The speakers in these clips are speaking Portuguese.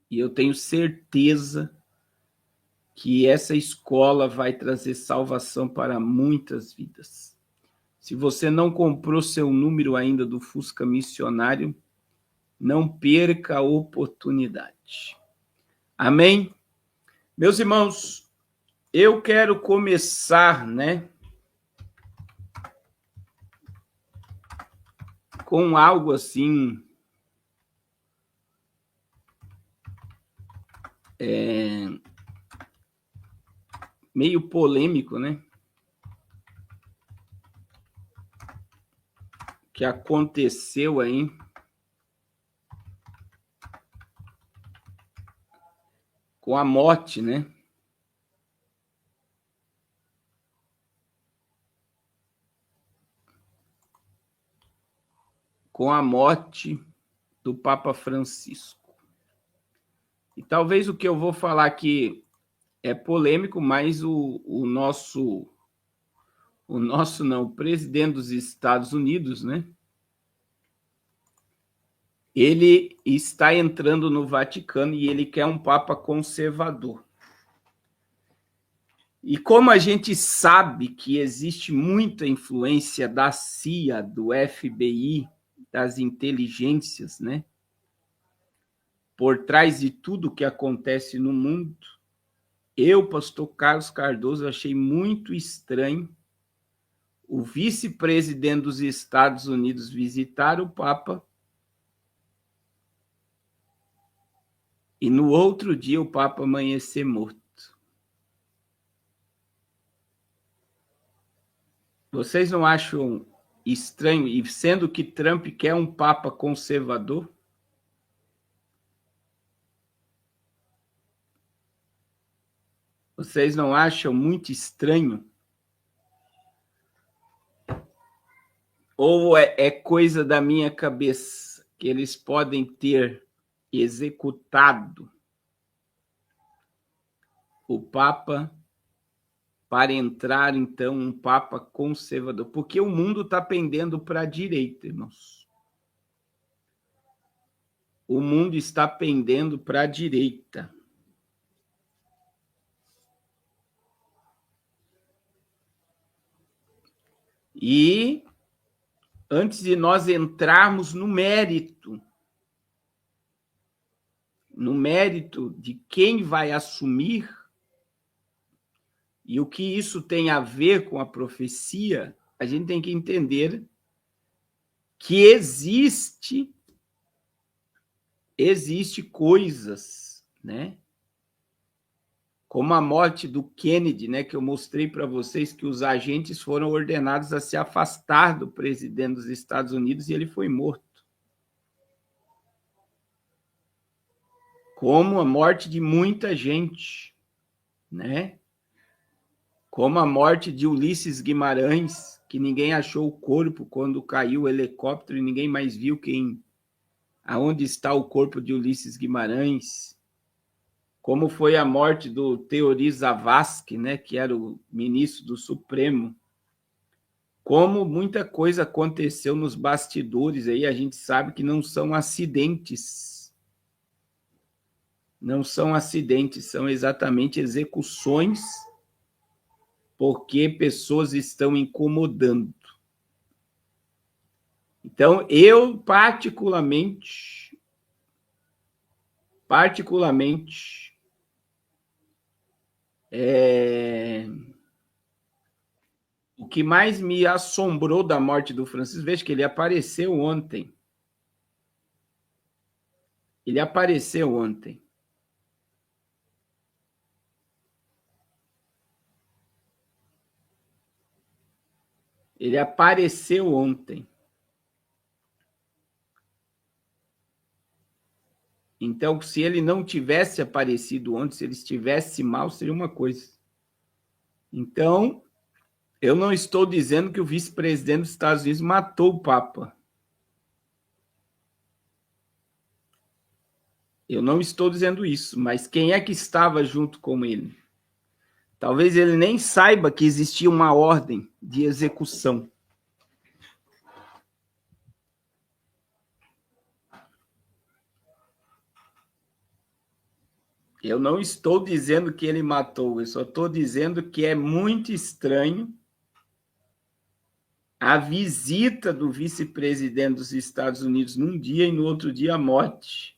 E eu tenho certeza que essa escola vai trazer salvação para muitas vidas. Se você não comprou seu número ainda do Fusca Missionário, não perca a oportunidade. Amém? Meus irmãos, eu quero começar, com algo assim, meio polêmico, que aconteceu aí com a morte, com a morte do Papa Francisco. E talvez o que eu vou falar aqui é polêmico, mas o nosso não, o presidente dos Estados Unidos, ele está entrando no Vaticano e ele quer um Papa conservador. E como a gente sabe que existe muita influência da CIA, do FBI, das inteligências, por trás de tudo que acontece no mundo, eu, pastor Carlos Cardoso, achei muito estranho o vice-presidente dos Estados Unidos visitar o Papa e no outro dia o Papa amanhecer morto. Vocês não acham estranho, e sendo que Trump quer um Papa conservador? Vocês não acham muito estranho? Ou é coisa da minha cabeça que eles podem ter executado o Papa para entrar, então, um Papa conservador? Porque o mundo está pendendo para a direita, irmãos. O mundo está pendendo para a direita. E antes de nós entrarmos no mérito de quem vai assumir e o que isso tem a ver com a profecia, a gente tem que entender que existe coisas, como a morte do Kennedy, que eu mostrei para vocês que os agentes foram ordenados a se afastar do presidente dos Estados Unidos e ele foi morto. Como a morte de muita gente, Como a morte de Ulisses Guimarães, que ninguém achou o corpo quando caiu o helicóptero e ninguém mais viu aonde está o corpo de Ulisses Guimarães. Como foi a morte do Teori Zavascki, que era o ministro do Supremo. Como muita coisa aconteceu nos bastidores aí, a gente sabe que não são acidentes. Não são acidentes, são exatamente execuções porque pessoas estão incomodando. Então, eu particularmente, o que mais me assombrou da morte do Francisco, veja que ele apareceu ontem. Ele apareceu ontem. Ele apareceu ontem. Então, se ele não tivesse aparecido ontem, se ele estivesse mal, seria uma coisa. Então, eu não estou dizendo que o vice-presidente dos Estados Unidos matou o Papa. Eu não estou dizendo isso, mas quem é que estava junto com ele? Talvez ele nem saiba que existia uma ordem de execução. Eu não estou dizendo que ele matou, eu só estou dizendo que é muito estranho a visita do vice-presidente dos Estados Unidos num dia e no outro dia a morte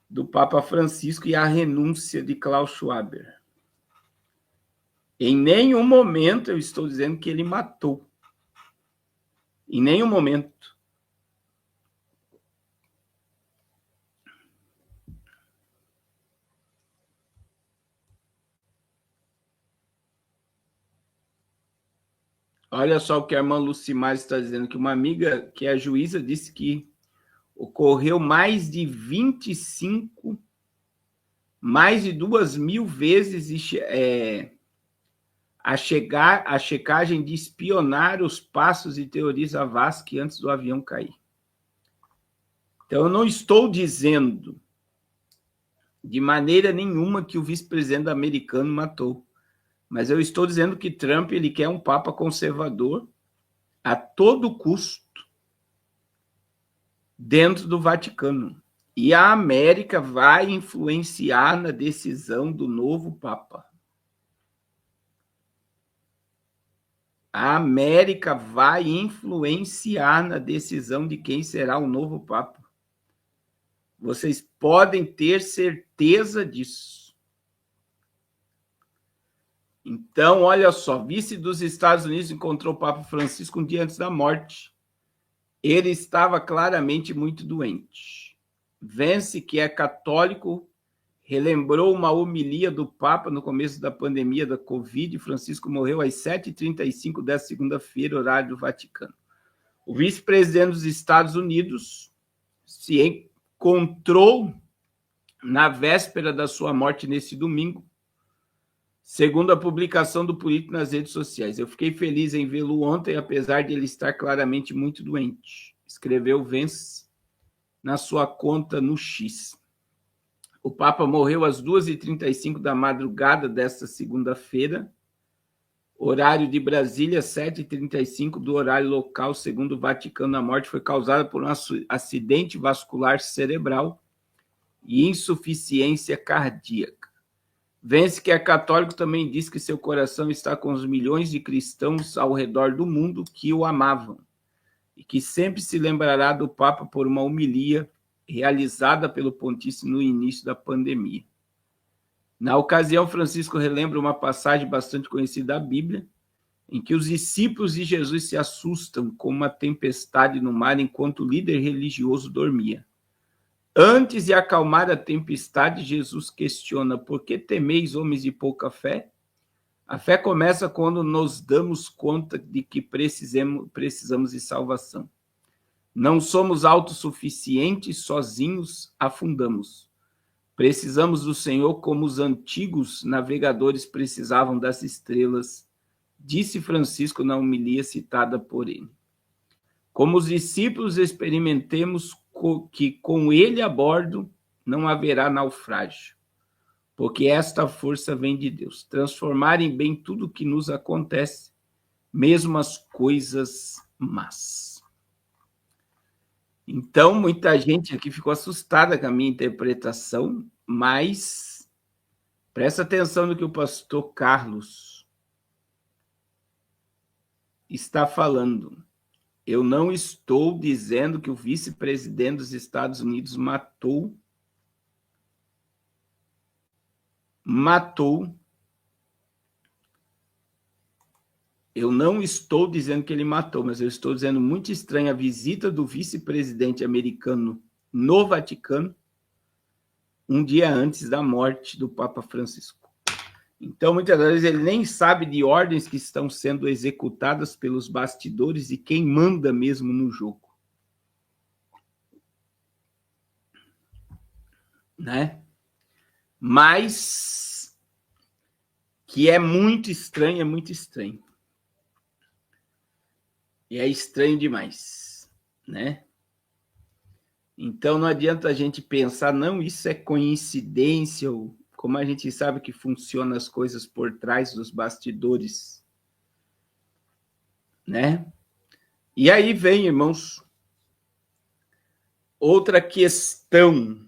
do Papa Francisco e a renúncia de Klaus Schwab. Em nenhum momento eu estou dizendo que ele matou. Em nenhum momento. Olha só o que a irmã Lucimar está dizendo, que uma amiga que é juíza disse que ocorreu mais de 2.000 vezes a checagem de espionar os passos de Teori Zavascki antes do avião cair. Então, eu não estou dizendo de maneira nenhuma que o vice-presidente americano matou, mas eu estou dizendo que Trump ele quer um papa conservador a todo custo dentro do Vaticano. E a América vai influenciar na decisão do novo papa. A América vai influenciar na decisão de quem será o novo papa. Vocês podem ter certeza disso. Então, olha só, vice dos Estados Unidos encontrou o Papa Francisco um dia antes da morte. Ele estava claramente muito doente. Vence, que é católico, relembrou uma homilia do Papa no começo da pandemia da Covid. Francisco morreu às 7h35 desta segunda-feira, horário do Vaticano. O vice-presidente dos Estados Unidos se encontrou na véspera da sua morte nesse domingo, segundo a publicação do político nas redes sociais. Eu fiquei feliz em vê-lo ontem, apesar de ele estar claramente muito doente, escreveu Vence na sua conta no X. O Papa morreu às 2h35 da madrugada desta segunda-feira, horário de Brasília, 7h35 do horário local, segundo o Vaticano. A morte foi causada por um acidente vascular cerebral e insuficiência cardíaca. Vence, que é católico, também diz que seu coração está com os milhões de cristãos ao redor do mundo que o amavam e que sempre se lembrará do Papa por uma homilia realizada pelo Pontífice no início da pandemia. Na ocasião, Francisco relembra uma passagem bastante conhecida da Bíblia, em que os discípulos de Jesus se assustam com uma tempestade no mar enquanto o líder religioso dormia. Antes de acalmar a tempestade, Jesus questiona: por que temeis, homens de pouca fé? A fé começa quando nos damos conta de que precisamos de salvação. Não somos autossuficientes, sozinhos afundamos. Precisamos do Senhor como os antigos navegadores precisavam das estrelas, disse Francisco na homilia citada por ele. Como os discípulos, experimentemos que com ele a bordo não haverá naufrágio, porque esta força vem de Deus, transformar em bem tudo o que nos acontece, mesmo as coisas más. Então, muita gente aqui ficou assustada com a minha interpretação, mas presta atenção no que o pastor Carlos está falando. Eu não estou dizendo que o vice-presidente dos Estados Unidos matou. Eu não estou dizendo que ele matou, mas eu estou dizendo muito estranha a visita do vice-presidente americano no Vaticano um dia antes da morte do Papa Francisco. Então, muitas vezes, ele nem sabe de ordens que estão sendo executadas pelos bastidores e quem manda mesmo no jogo. Né? Mas que é muito estranho, é muito estranho. E é estranho demais, né? Então, não adianta a gente pensar, não, isso é coincidência, ou como a gente sabe que funcionam as coisas por trás dos bastidores, né? E aí vem, irmãos, outra questão